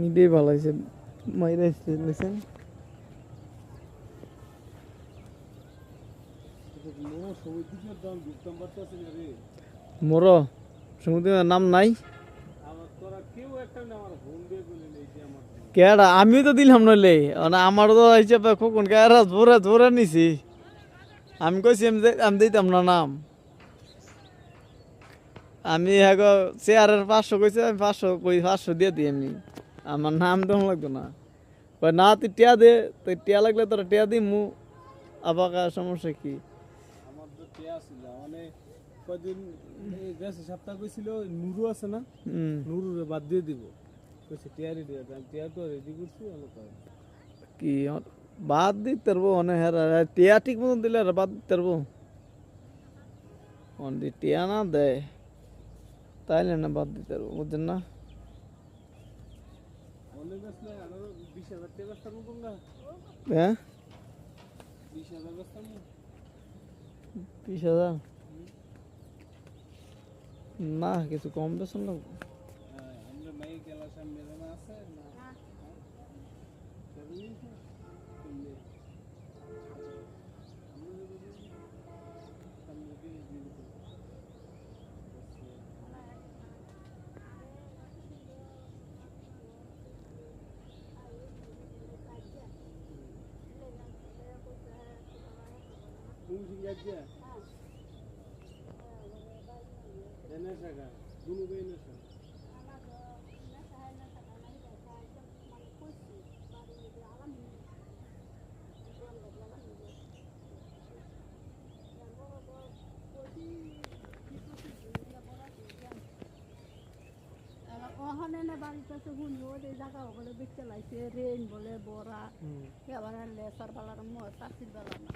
নিবেই ভালো হয়েছে মাইরা লেছেন মোর সমুদ্রের নাম নাই কেডা আমিও তো দিলাম নইলে আমারও তো হিসাবে কখন কেরা ধরে ধরে নিছি আমি কইছি আমি দিতাম না নাম আমি হ্যাগো চেয়ারের 500 কইছে আমি 500 কই 500 দিয়ে দিই আমি আমার নাম দেওয়া লাগতো না কই না তুই টিয়া দে তুই টিয়া লাগলে তোর টিয়া দিই মু আবার সমস্যা কি আমার তো টিয়া ছিল মানে কয়দিন এই গেছে সপ্তাহ কইছিল নুরু আছে না নুরুরে বাদ দিয়ে দিব কইছে টিয়া রেডি আছে আমি টিয়া তো রেডি করছি অনেক কি বাদ দিতে পারবো অনেক হেরা টিয়া ঠিক মতন দিলে আর বাদ দিতে পারবো অনেক টিয়া না দেয় তাইলে না বাদ দিতে পারবো বুঝছেন না অনেক আসলে আরো 20,000 টাকা বেচতাম কোনটা হ্যাঁ 20,000 বেচতাম 20,000 না কিছু কম বেতন লাগবে আমরা মাই গেলা সামনে না আছে না ওখানে না বাড়িতে তো শুনি ওই জায়গা বলে বিকতে লাগছে রেন বলে বড়া এবার লেসার বালার চাষির বেলা না